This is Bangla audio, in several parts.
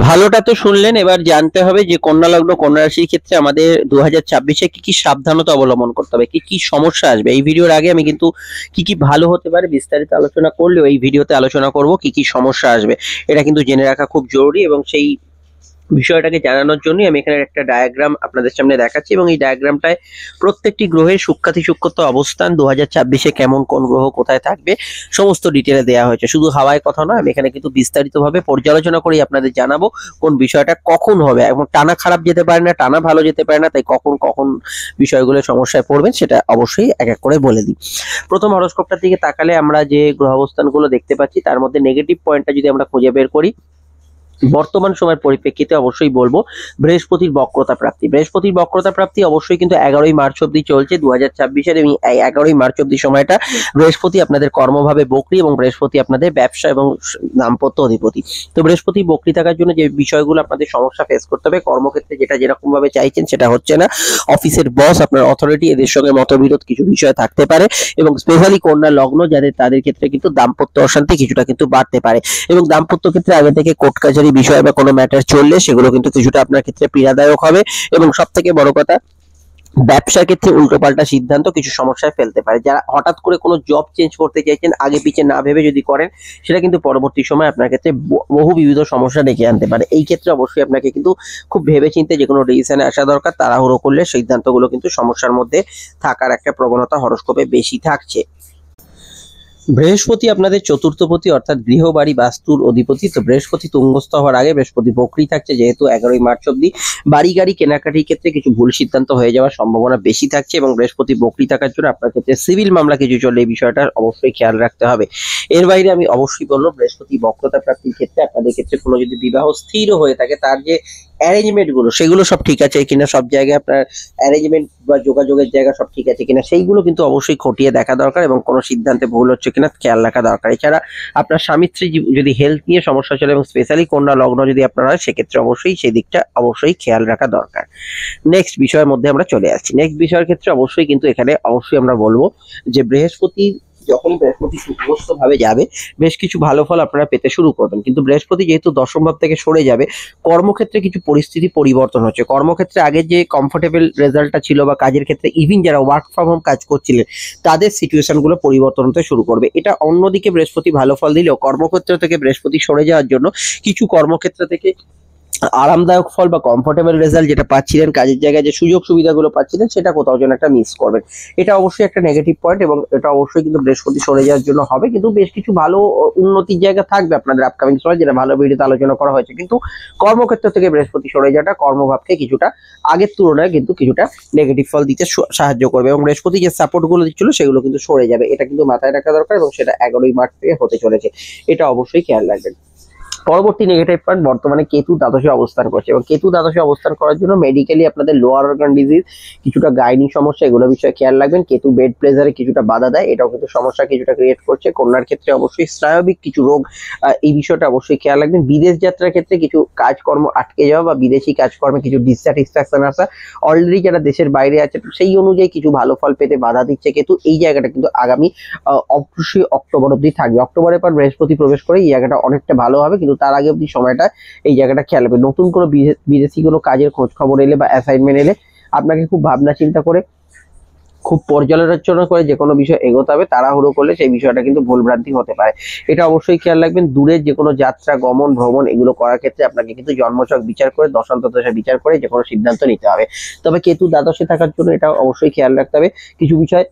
ভালোটা তো শুনলেন, এবার জানতে হবে যে কন্যা লগ্ন কন্যা রাশির ক্ষেত্রে আমাদের 2024-এ কি কি সাবধানতা অবলম্বন করতে হবে, কি কি সমস্যা আসবে। এই ভিডিওর আগে আমি কিন্তু কি কি ভালো হতে পারে বিস্তারিত আলোচনা করলেও এই ভিডিওতে আলোচনা করব কি কি সমস্যা আসবে। এটা কিন্তু জেনে রাখা খুব জরুরি এবং সেই বিষয়টাকে জানানোর জন্যই আমি এখানে একটা ডায়াগ্রাম আপনাদের সামনে দেখাচ্ছি এবং এই ডায়াগ্রামটায় প্রত্যেকটি গ্রহের সূক্ষ্মাতি সূক্ষ্মত্ব অবস্থান 2024-এ কেমন কোন গ্রহ কোথায় থাকবে সমস্ত ডিটেলে দেওয়া হয়েছে। শুধু হাওয়ায় কথা নয়, আমি এখানে কিন্তু বিস্তারিতভাবে পর্যালোচনা করেই আপনাদের জানাবো কোন বিষয়টা কখন হবে এবং টানা খারাপ যেতে পারে না, টানা ভালো যেতে পারে না, তাই কখন কখন বিষয়গুলো সমস্যায় পড়বেন সেটা অবশ্যই এক এক করে বলে দিই। প্রথম হরোস্কোপটার দিকে তাকালে আমরা যে গ্রহ অবস্থানগুলো দেখতে পাচ্ছি তার মধ্যে নেগেটিভ পয়েন্টটা যদি আমরা খুঁজে বের করি, বর্তমান সময়ের পরিপ্রেক্ষিতে অবশ্যই বলবো বৃহস্পতির বক্রতা প্রাপ্তি। বৃহস্পতির বক্রতা প্রাপ্তি অবশ্যই কিন্তু 11ই মার্চ অব্দি চলছে 2024-এর, এবং এই 11ই মার্চ অব্দি সময়টা বৃহস্পতি আপনাদের কর্মভাবে বকরি এবং বৃহস্পতি আপনাদের ব্যবসা এবং দাম্পত্য অধিপতি। তো বৃহস্পতি বকরি থাকার জন্য যে বিষয়গুলো আপনাদের সমস্যা ফেস করতে হবে, কর্মক্ষেত্রে যেটা যেরকম ভাবে চাইছেন সেটা হচ্ছে না, অফিসের বস আপনার অথরিটি এদের সঙ্গে মতবিরোধ কিছু বিষয় থাকতে পারে এবং স্পেশালি কন্যা লগ্ন যাদের তাদের ক্ষেত্রে কিন্তু দাম্পত্য অশান্তি কিছুটা কিন্তু বাড়তে পারে এবং দাম্পত্য ক্ষেত্রে আগে থেকে কোর্ট কাছারি বিষয় বা কোনো ম্যাটার চললে সেগুলো কিন্তু কিছুটা আপনার ক্ষেত্রে পীড়াদায়ক হবে এবং সব থেকে বড় কথা ব্যবসার ক্ষেত্রে উল্টোপাল্টা সিদ্ধান্ত কিছু সমস্যায় ফেলতে পারে। যারা হঠাৎ করে কোনো জব চেঞ্জ করতে চাইছেন আগে পিছে না ভেবে যদি করেন সেটা কিন্তু পরবর্তী সময় আপনার ক্ষেত্রে বহু বিবিধ সমস্যা ডেকে আনতে পারে। এই ক্ষেত্রে অবশ্যই আপনাকে কিন্তু খুব ভেবেচিন্তে যে কোনো ডিসিশনে আসা দরকার। তাড়াহুড়ো করলে সিদ্ধান্তগুলো কিন্তু সমস্যার মধ্যে থাকার একটা প্রবণতা হরোস্কোপে বেশি থাকছে। বৃহস্পতি আপনাদের চতুর্থপতি অর্থাৎ গৃহবাড়ি বাস্তুর অধিপতি। তো বৃহস্পতি তুঙ্গস্থ হওয়ার আগে বৃহস্পতি বকরি থাকছে, যেহেতু 11ই মার্চ অব্দি বাড়ি গাড়ি কেনাকাটির ক্ষেত্রে কিছু ভুল সিদ্ধান্ত হয়ে যাওয়ার সম্ভাবনা বেশি থাকছে এবং বৃহস্পতি বকরি থাকার জন্য আপনার ক্ষেত্রে সিভিল মামলা কিছু চললে এই বিষয়টা অবশ্যই খেয়াল রাখতে হবে। এর বাইরে আমি অবশ্যই বলবো বৃহস্পতি বক্রতা প্রাপ্তির ক্ষেত্রে আপনাদের ক্ষেত্রে কোনো যদি বিবাহ স্থির হয়ে থাকে তার যে অ্যারেঞ্জমেন্ট গুলো সেগুলো সব ঠিক আছে কিনা, সব জায়গায় আপনার অ্যারেঞ্জমেন্ট বা যোগাযোগের জায়গা সব ঠিক আছে কিনা সেইগুলো কিন্তু অবশ্যই খতিয়ে দেখা দরকার এবং কোনো সিদ্ধান্তে ভুল হচ্ছে কিনা খেয়াল রাখা দরকার। এছাড়া আপনার স্বামী স্ত্রী যদি হেলথ নিয়ে সমস্যা চলে এবং স্পেশালি কন্যা লগ্ন যদি আপনার হয় সেক্ষেত্রে অবশ্যই সেই দিকটা অবশ্যই খেয়াল রাখা দরকার। নেক্সট বিষয়ের মধ্যে আমরা চলে আসছি। নেক্সট বিষয়ের ক্ষেত্রে অবশ্যই কিন্তু এখানে অবশ্যই আমরা বলবো যে বৃহস্পতি যখন বৃহস্পতি সুগ্রস্ত ভাবে যাবে বেশ কিছু ভালো ফল আপনারা পেতে শুরু করবেন, কিন্তু বৃহস্পতি যেহেতু দশম ভাব থেকে সরে যাবে কর্মক্ষেত্রে কিছু পরিস্থিতি পরিবর্তন হচ্ছে। কর্মক্ষেত্রে আগে যে কমফোর্টেবল রেজাল্টটা ছিল বা কাজের ক্ষেত্রে ইভিন যারা ওয়ার্ক ফ্রম হোম কাজ করছিলেন তাদের সিচুয়েশন গুলো পরিবর্তন হতে শুরু করবে। এটা অন্যদিকে বৃহস্পতি ভালো ফল দিলেও কর্মক্ষেত্র থেকে বৃহস্পতি সরে যাওয়ার জন্য কিছু কর্মক্ষেত্র থেকে আরামদায়ক ফল বা কমফোর্টেবল রেজাল্ট যেটা পাচ্ছিলেন, কাজের জায়গায় যে সুযোগ সুবিধাগুলো পাচ্ছিলেন সেটা কোথাও যেন একটা মিস করবেন। এটা অবশ্যই একটা নেগেটিভ পয়েন্ট এবং এটা অবশ্যই কিন্তু বৃহস্পতি সরে যাওয়ার জন্য হবে, কিন্তু বেশ কিছু ভালো উন্নতির জায়গা থাকবে আপনাদের আপকামিং সময়, যেটা ভালো ভিডিওতে আলোচনা করা হয়েছে। কিন্তু কর্মক্ষেত্র থেকে বৃহস্পতি সরে যাওয়াটা কর্মভাবকে কিছুটা আগের তুলনায় কিন্তু কিছুটা নেগেটিভ ফল দিতে সাহায্য করবে এবং বৃহস্পতি যে সাপোর্ট গুলো দিচ্ছিল সেগুলো কিন্তু সরে যাবে। এটা কিন্তু মাথায় রাখা দরকার এবং সেটা 11ই মার্চ থেকে হতে চলেছে, এটা অবশ্যই খেয়াল রাখবেন। পরবর্তী নেগেটিভ পয়েন্ট, বর্তমানে কেতু দ্বাদশে অবস্থান করছে এবং কেতু দ্বাদশে অবস্থান করার জন্য মেডিকেলি আপনাদের লোয়ার অর্গান ডিজিজ, কিছুটা গাইনি সমস্যা, এগুলো বিষয়ে খেয়াল রাখবেন। কেতু বেড প্রেসারে কিছুটা বাধা দেয়, এটাও কিন্তু সমস্যা কিছুটা ক্রিয়েট করছে। কন্যার ক্ষেত্রে অবশ্যই স্নায়বিক কিছু রোগ, এই বিষয়টা অবশ্যই খেয়াল রাখবেন। বিদেশ যাত্রার ক্ষেত্রে কিছু কাজকর্ম আটকে যাওয়া বা বিদেশি কাজকর্মে কিছু ডিসস্যাটিসফ্যাকশন আসা, অলরেডি যারা দেশের বাইরে আছে সেই অনুযায়ী কিছু ভালো ফল পেতে বাধা দিচ্ছে কেতু। এই জায়গাটা কিন্তু আগামী অবশ্যই অক্টোবর অব্দি থাকবে। অক্টোবরের পর বৃহস্পতি প্রবেশ করে এই জায়গাটা অনেকটা ভালো হবে, কিন্তু তার আগে অব্দি সময়টা এই জায়গাটা খেয়াল রাখবেন। নতুন কোনো বিদেশি কোনো কাজের খোঁজ খবর এলে বা অ্যাসাইনমেন্ট এলে আপনাকে খুব ভাবনা চিন্তা করে খুব পর্যালোচনা করে যে কোনো বিষয় এগোতে হবে। তাড়াহুড়ো করলে সেই বিষয়টা কিন্তু ভুলভ্রান্তি হতে পারে, এটা অবশ্যই খেয়াল রাখবেন। দূরের যে কোনো যাত্রা গমন ভ্রমণ এগুলো করার ক্ষেত্রে আপনাকে কিন্তু জন্মছক বিচার করে দশান্তদশা বিচার করে যে কোনো সিদ্ধান্ত নিতে হবে। তবে কেতু দ্বাদশে থাকার জন্য এটা অবশ্যই খেয়াল রাখতে হবে কিছু বিষয়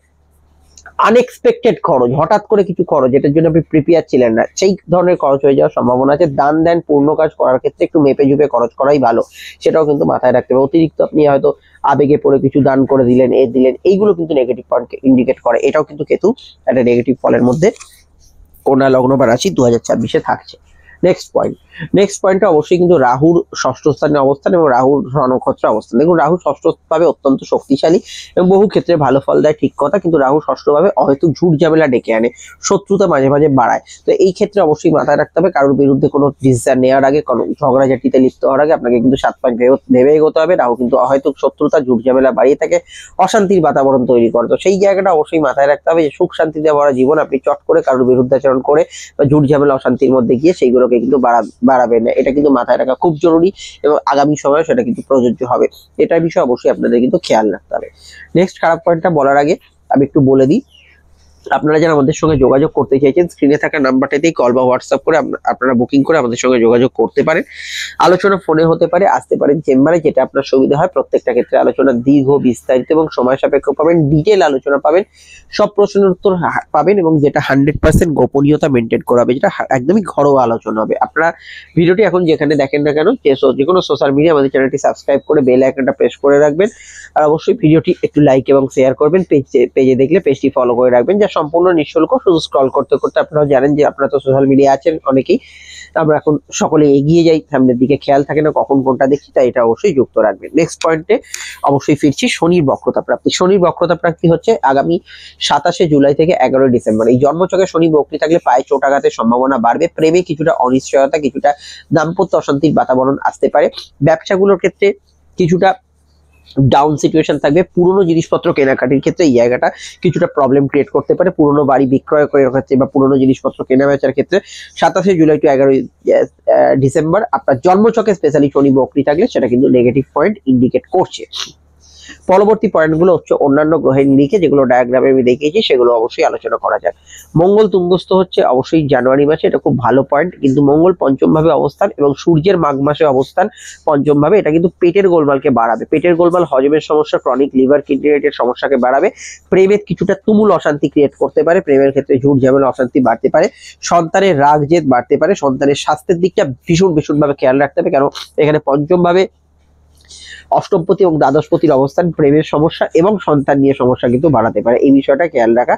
আনএক্সপেক্টেড খরচ, হঠাৎ করে কিছু খরচ যেটার জন্য আপনি প্রিপেয়ার ছিলেন না সেই ধরনের খরচ হয়ে যাওয়ার সম্ভাবনা আছে। দান দেন পূর্ণ কাজ করার ক্ষেত্রে একটু মেপে ঝুপে খরচ করাই ভালো, সেটাও কিন্তু মাথায় রাখতে হবে। অতিরিক্ত আপনি হয়তো আবেগে পড়ে কিছু দান করে দিলেন দিলেন, এইগুলো কিন্তু নেগেটিভ পয়েন্টকে ইন্ডিকেট করে। এটাও কিন্তু কেতু একটা নেগেটিভ ফলের মধ্যে কন্যা লগ্ন বা রাশি 2024-এ থাকছে। নেক্সট পয়েন্টটা অবশ্যই কিন্তু রাহুর ষষ্ঠ স্থানে অবস্থান এবং রাহুর নক্ষত্রে অবস্থান। দেখুন রাহু ষষ্ঠ ভাবে অত্যন্ত শক্তিশালী এবং বহু ক্ষেত্রে ভালো ফল দেয়, ঠিক কথা, কিন্তু রাহু ষষ্ঠ ভাবে হয়তো ঝুট ঝামেলা ডেকে আনে, শত্রুতা মাঝে মাঝে বাড়ায়। তো এই ক্ষেত্রে অবশ্যই মাথায় রাখতে হবে কারোর বিরুদ্ধে কোনো ডিসিশন নেওয়ার আগে, কোনো ঝগড়াঝাটিতে লিপ্ত হওয়ার আগে আপনাকে কিন্তু 7 পাঁচ ভেবে এগোতে হবে। রাহু কিন্তু হয়তো শত্রুতা ঝুট ঝামেলা বাড়িয়ে থাকে, অশান্তির বাতাবরণ তৈরি করে। তো সেই জায়গাটা অবশ্যই মাথায় রাখতে হবে যে সুখ শান্তিতে ভরা জীবন আপনি চট করে কারোর বিরুদ্ধাচরণ করে বা ঝুট ঝামেলা অশান্তির মধ্যে গিয়ে সেইগুলোকে সম্পর্কে কিন্তু বাড়াবে না, এটা কিন্তু মাথায় রাখা খুব জরুরি এবং আগামী সময়ে সেটা কিন্তু প্রযোজ্য হবে। এটার বিষয়ে অবশ্যই আপনাদের কিন্তু খেয়াল রাখতে হবে। নেক্সট খারাপ পয়েন্টটা বলার আগে আমি একটু বলে দিই, আপনারা যারা আমাদের সঙ্গে যোগাযোগ করতে চাইছেন স্ক্রিনে থাকা নাম্বারটাতেই কল বা হোয়াটসঅ্যাপ করে আপনারা বুকিং করে আমাদের সঙ্গে যোগাযোগ করতে পারেন। আলোচনা ফোনে হতে পারে, আসতে পারেন চেম্বারে, যেটা আপনার সুবিধা হয়। প্রত্যেকটা ক্ষেত্রে আলোচনা দীর্ঘ, বিস্তারিত এবং সময় সাপেক্ষ পাবেন, ডিটেল আলোচনা পাবেন, সব প্রশ্নের উত্তর পাবেন এবং যেটা 100% গোপনীয়তা মেনটেন করা হবে, যেটা একদমই ঘরোয়া আলোচনা হবে। আপনারা ভিডিওটি এখন যেখানে দেখেন না কেন, যে কোনো সোশ্যাল মিডিয়া আমাদের চ্যানেলটি সাবস্ক্রাইব করে বেল আইকনটা প্রেস করে রাখবেন। আর অবশ্যই ভিডিওটি একটু লাইক এবং শেয়ার করবেন। পেজে দেখলে পেজটি ফলো করে রাখবেন, যা সম্পূর্ণ নিঃশুল্ক। শুধু স্ক্রল করতে করতে আপনারা জানেন যে আপনারা তো সোশ্যাল মিডিয়া আছেন অনেকেই, আমরা এখন সকলে এগিয়ে যাই, সামনের দিকে খেয়াল থাকে না কখন কোনটা দেখছি, তাই এটা অবশ্যই যুক্ত রাখবেন। নেক্সট পয়েন্টে অবশ্যই ফিরছি, শনির বক্রতা প্রাপ্তি। শনির বক্রতা প্রাপ্তি হচ্ছে আগামী 27 জুলাই থেকে 11 ডিসেম্বর। এই জন্মছকে শনি বক্রী থাকলে পায়ে চোট আঘাতের সম্ভাবনা বাড়বে, প্রেমে কিছুটা অনিশ্চয়তা, কিছুটা দাম্পত্য অশান্তির বাতাবরণ আসতে পারে, ব্যবসাগুলোর ক্ষেত্রে কিছুটা ডাউন সিচুয়েশন থাকবে, পুরনো জিনিসপত্র কেনাকাটির ক্ষেত্রে এই জায়গাটা কিছুটা প্রবলেম ক্রিয়েট করতে পারে, পুরনো বাড়ি বিক্রয় করার ক্ষেত্রে বা পুরনো জিনিসপত্র কেনা বেচার ক্ষেত্রে। 27 জুলাই টু 11 ডিসেম্বর আপনার জন্মছকে স্পেশালি শনি বক্রী থাকলে সেটা কিন্তু নেগেটিভ পয়েন্ট ইন্ডিকেট করছে। পরবর্তী পয়েন্টগুলো হচ্ছে অন্যান্য গ্রহের নিরিখে, যেগুলো ডায়াগ্রামে আমি দেখিয়েছি সেগুলো অবশ্যই আলোচনা করা যায়। মঙ্গল তুঙ্গস্থ হচ্ছে অবশ্যই জানুয়ারি মাসে, এটা খুব ভালো পয়েন্ট, কিন্তু মঙ্গল পঞ্চম ভাবে অবস্থান এবং সূর্যের মাঘ মাসে অবস্থান পঞ্চম ভাবে, এটা কিন্তু পেটের গোলমালকে বাড়াবে। পেটের গোলমাল, হজমের সমস্যা, ক্রনিক লিভার কিডনি রিলেটেড সমস্যাকে বাড়াবে। প্রেমের কিছুটা তুমুল অশান্তি ক্রিয়েট করতে পারে, প্রেমের ক্ষেত্রে ঝুট ঝামেলা, অশান্তি বাড়তে পারে, সন্তানের রাগ জেদ বাড়তে পারে, সন্তানের স্বাস্থ্যের দিকটা ভীষণ ভাবে খেয়াল রাখতে হবে, কারণ এখানে পঞ্চম ভাবে অষ্টমপতি এবং দ্বাদশপতির অবস্থান প্রেমের সমস্যা এবং সন্তান নিয়ে সমস্যা কিন্তু বাড়াতে পারে। এই বিষয়টা খেয়াল রাখা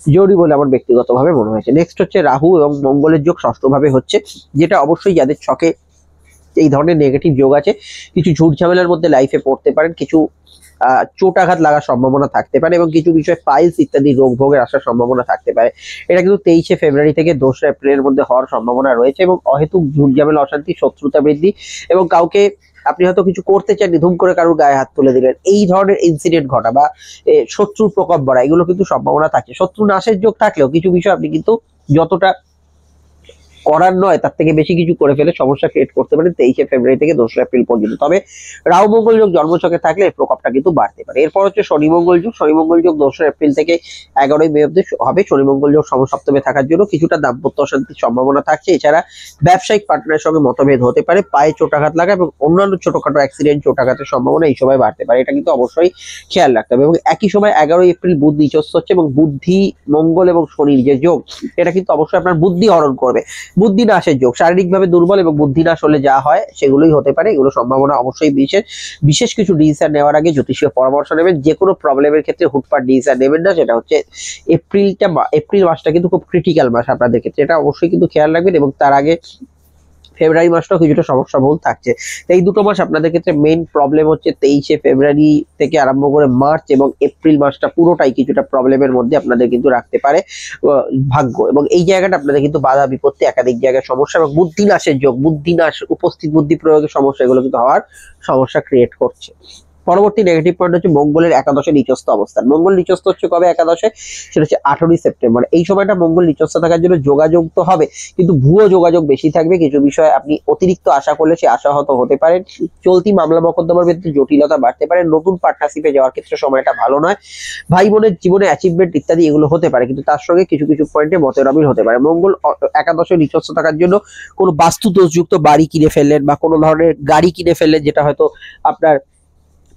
জরুরি বলে আমার ব্যক্তিগতভাবে মনে হয়েছে। নেক্সট হচ্ছে রাহু এবং মঙ্গলের যোগ ষষ্ঠভাবে হচ্ছে, যেটা অবশ্যই যাদের ছকে এই ধরনের নেগেটিভ যোগ আছে, কিছু ঝুট ঝামেলার মধ্যে লাইফে পড়তে পারেন, কিছু চোট আঘাত লাগার সম্ভাবনা থাকতে পারে এবং কিছু বিষয় পাইলস ইত্যাদি রোগ ভোগের আসার সম্ভাবনা থাকতে পারে। এটা কিন্তু 23 ফেব্রুয়ারি থেকে 2 এপ্রিলের মধ্যে হওয়ার সম্ভাবনা রয়েছে এবং অহেতুক ঝুট ঝামেলা, অশান্তি, শত্রুতা বৃদ্ধি এবং কাউকে আপনি হয়তো কিছু করতে চান, ধুম করে কারোর গায়ে হাত তুলে দিলেন, এই ধরনের ইনসিডেন্ট ঘটা বা শত্রুর প্রকোপ বাড়া, এগুলো কিন্তু সম্ভাবনা থাকে। শত্রু নাশের যোগ থাকলেও কিছু বিষয় আপনি কিন্তু যতটা করার নয় তার থেকে বেশি কিছু করে ফেলে সমস্যা ক্রিয়েট করতে পারে 23 ফেব্রুয়ারি থেকে 2 এপ্রিল পর্যন্ত। তবে রাহু মঙ্গল যোগ জন্মছকে থাকলে এই প্রকোপটা কিন্তু বাড়তে পারে। এরপর হচ্ছে শনি মঙ্গল যোগ। শনি মঙ্গল যোগ 2 এপ্রিল থেকে 11 মে অব্দি হবে। শনি মঙ্গল যোগ সমসপ্তমে থাকার জন্য কিছুটা দাম্পত্য অশান্তির সম্ভাবনা থাকছে। এছাড়া ব্যবসায়িক পার্টনারের সঙ্গে মতভেদ হতে পারে, পায়ে চোটাঘাত লাগা এবং অন্যান্য ছোটখাটো অ্যাক্সিডেন্ট, চোটাঘাতের সম্ভাবনা এই সময় বাড়তে পারে। এটা কিন্তু অবশ্যই খেয়াল রাখতে হবে। এবং একই সময় 11 এপ্রিল বুধ নিচস্থ হচ্ছে এবং বুদ্ধি, মঙ্গল এবং শনির যে যোগ, এটা কিন্তু অবশ্যই আপনার বুদ্ধি হরণ করবে। বুদ্ধি নাশের যোগ, শারীরিকভাবে দুর্বল এবং বুদ্ধি নাশ হলে যা হয় সেগুলোই হতে পারে। এগুলো সম্ভাবনা অবশ্যই বিশেষ কিছু ডিসিশন নেওয়ার আগে জ্যোতিষীয় পরামর্শ নেবেন। যে কোনো প্রবলেমের ক্ষেত্রে হুটপাট ডিসিশন নেবেন না। সেটা হচ্ছে এপ্রিল মাসটা কিন্তু খুব ক্রিটিক্যাল মাস আপনাদের ক্ষেত্রে, এটা অবশ্যই কিন্তু খেয়াল রাখবেন। এবং তার আগে ফেব্রুয়ারি মাসটাও কিছুটা সমস্যা বহুল থাকছে। এই দুটো মাস আপনাদের ক্ষেত্রে মেইন প্রবলেম হচ্ছে 23 ফেব্রুয়ারি থেকে আরম্ভ করে মার্চ এবং এপ্রিল মাসটা পুরোটাই কিছুটা প্রবলেমের মধ্যে আপনাদের কিন্তু রাখতে পারে ভাগ্য। এবং এই জায়গাটা আপনাদের কিন্তু বাধা বিপত্তি, একাধিক জায়গায় সমস্যা এবং বুদ্ধি নাশের যোগ, বুদ্ধি নাশ, উপস্থিত বুদ্ধি প্রয়োগের সমস্যা, এগুলো কিন্তু হওয়ার সমস্যা ক্রিয়েট করছে। পরবর্তী নেগেটিভ পয়েন্ট হচ্ছে মঙ্গলের একাদশে নিচস্থ অবস্থান। মঙ্গল নিচস্থ হচ্ছে কবে একাদশে? সেটা হচ্ছে 18 সেপ্টেম্বর। এই সময়টা মঙ্গল নিচস্থ থাকার জন্য যোগাযোগ তো হবে, কিন্তু ভুয়ো যোগাযোগ বেশি থাকবে। কিছু বিষয়ে আপনি অতিরিক্ত আশা করলে সে আশাহত হতে পারে। চলতি মামলা মোকদ্দমার ক্ষেত্রে জটিলতা বাড়তে পারে। নতুন পার্টনারশিপে যাওয়ার ক্ষেত্রে সময়টা ভালো নয়। ভাই বোনের জীবনে অ্যাচিভমেন্ট ইত্যাদি এগুলো হতে পারে, কিন্তু তার সঙ্গে কিছু পয়েন্টে মতের অমিল হতে পারে। মঙ্গল একাদশে নিচস্থ থাকার জন্য কোনো বাস্তু দোষযুক্ত বাড়ি কিনে ফেললেন বা কোনো ধরনের গাড়ি কিনে ফেললেন, যেটা হয়তো আপনার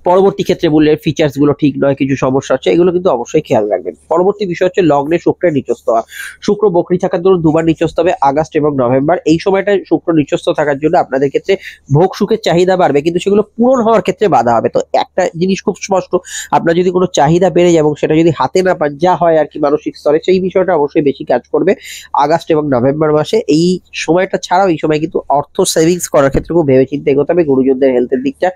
পরবর্তী ক্ষেত্রে বললে ফিচার্স গুলো ঠিক নয়, কিছু সমস্যা হচ্ছে, এগুলো কিন্তু অবশ্যই খেয়াল রাখবেন। পরবর্তী বিষয় হচ্ছে লগ্নে শুক্রের নিচস্থ হওয়া। শুক্র বকরি থাকার জন্য দুবার নিচস্থ হবে, আগস্ট এবং নভেম্বর। এই সময়টা শুক্র নিচস্থ থাকার জন্য আপনাদের ক্ষেত্রে ভোগ সুখের চাহিদা বাড়বে, কিন্তু সেগুলো পূরণ হওয়ার ক্ষেত্রে বাধা হবে। তো একটা জিনিস খুব স্পষ্ট, আপনার যদি কোনো চাহিদা বেড়ে যায় এবং সেটা যদি হাতে না পান, যা হয় আর কি মানসিক স্তরে, সেই বিষয়টা অবশ্যই বেশি কাজ করবে আগস্ট এবং নভেম্বর মাসে। এই সময়টা ছাড়াও এই সময় কিন্তু অর্থ সেভিংস করার ক্ষেত্রে খুব ভেবেচিন্তে এগোতে হবে। গুরুজনদের হেলথের দিকটা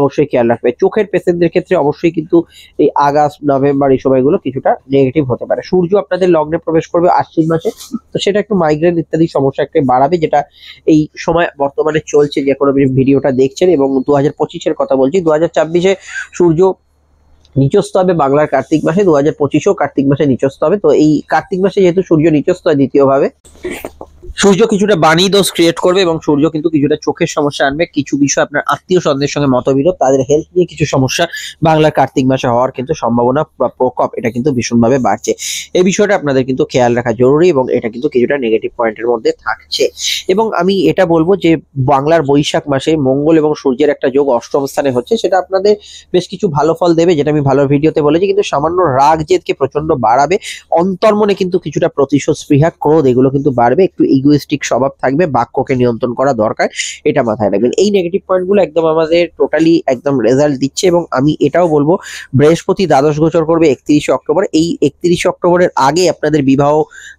অবশ্যই খেয়াল রাখবে। চোখের পেশেন্টদের ক্ষেত্রে অবশ্যই কিন্তু এই আগস্ট নভেম্বর এই সময়গুলো কিছুটা নেগেটিভ হতে পারে। সূর্য আপনাদের লগ্নে প্রবেশ করবে আশ্বিন মাসে, তো সেটা একটু মাইগ্রেন ইত্যাদি সমস্যা একটা বাড়াবে, যেটা এই সময় বর্তমানে চলছে। যে কোনো ভিডিওটা দেখছেন এবং 2025-এর কথা বলছি, 2024-এ সূর্য নিচস্থ হবে বাংলার কার্তিক মাসে, 2025-এও কার্তিক মাসে নিচস্থ হবে। তো এই কার্তিক মাসে যেহেতু সূর্য নিচস্থ হয় দ্বিতীয়ভাবে, সূর্য কিছুটা বাণী দোষ ক্রিয়েট করবে এবং সূর্য কিন্তু কিছুটা চোখের সমস্যা আনবে। কিছু বিষয় আপনার আত্মীয় স্বজনের সঙ্গে মতবিরোধ, তাদের হেলথ নিয়ে কিছু সমস্যা বাংলার কার্তিক মাসে হওয়ার কিন্তু সম্ভাবনা বা প্রকোপ এটা কিন্তু ভীষণভাবে বাড়ছে। এই বিষয়টা আপনাদের কিন্তু খেয়াল রাখা জরুরি এবং এটা কিন্তু কিছুটা নেগেটিভ পয়েন্টের মধ্যে থাকছে। এবং আমি এটা বলবো যে বাংলার বৈশাখ মাসে মঙ্গল এবং সূর্যের একটা যোগ অষ্টম স্থানে হচ্ছে, সেটা আপনাদের বেশ কিছু ভালো ফল দেবে, যেটা আমি ভালো ভিডিওতে বলেছি। কিন্তু সামান্য রাগ জেদকে প্রচন্ড বাড়াবে, অন্তর্মনে কিন্তু কিছুটা প্রতিশোধ স্পৃহা ক্রোধ এগুলো কিন্তু বাড়বে, একটু ইগোইস্টিক স্বভাব থাকবে, বাক্যকে নিয়ন্ত্রণ করা দরকার, এটা মাথায় রাখবেন। এই নেগেটিভ পয়েন্টগুলো একদম আমাদের টোটালি একদম রেজাল্ট দিচ্ছে। এবং আমি এটাও বলবো, বৃহস্পতি দ্বাদশ গোচর করবে 31শে অক্টোবর। এই 31শে অক্টোবরের আগে আপনাদের বিবাহ,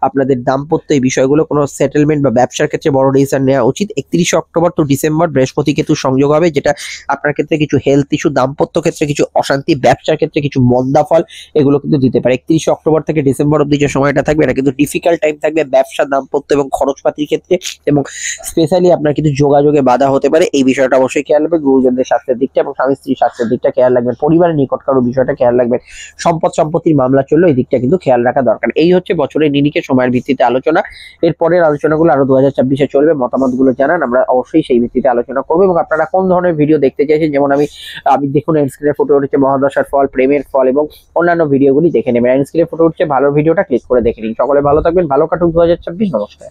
আপনাদের দাম্পত্য এই বিষয়গুলো কোনো সেটেলমেন্ট বা ব্যবসার ক্ষেত্রে বড় ডিসিশন নেওয়া উচিত। 31শে অক্টোবর তো ডিসেম্বর বৃহস্পতি কেতু সংযোগ হবে, যেটা আপনার ক্ষেত্রে কিছু হেলথ ইস্যু, দাম্পত্য ক্ষেত্রে কিছু অশান্তি, ব্যবসার ক্ষেত্রে কিছু মন্দা ফল এগুলো কিন্তু দিতে পারে। 31শে অক্টোবর থেকে ডিসেম্বর অব্দি যে সময়টা থাকবে এটা কিন্তু ডিফিকাল্ট টাইম থাকবে ব্যবসা, দাম্পত্য এবং খরচপাতির ক্ষেত্রে। এবং স্পেশালি আপনার কিন্তু যোগাযোগে বাধা হতে পারে, এই বিষয়টা অবশ্যই খেয়াল রাখবেন। গুরুজনদের স্বাস্থ্যের দিকটা এবং স্বামী স্ত্রীর স্বাস্থ্যের দিকটা খেয়াল রাখবেন, পরিবারের নিকট কারো বিষয়টা খেয়াল রাখবেন, সম্পত্তির মামলা চললো এই দিকটা কিন্তু খেয়াল রাখা দরকার। এই হচ্ছে বছরের নিরিখে সময়ের ভিত্তিতে আলোচনা। এর পরের আলোচনাগুলো আরো 2024-এ চলবে, মতামতগুলো জানান, আমরা অবশ্যই সেই ভিত্তিতে আলোচনা করবো। এবং আপনারা কোন ধরনের ভিডিও দেখতে চাইছেন, যেমন আমি দেখুন স্ক্রিনে ফুটে উঠেছে মহাদশার ফল, প্রেমের ফল এবং অন্যান্য ভিডিওগুলি দেখে নেবেন। স্ক্রিনে ফুটে উঠছে ভালো ভিডিওটা ক্লিক করে দেখে নিন। সকলে ভালো থাকবেন, ভালো কাটুক 2024। নমস্কার।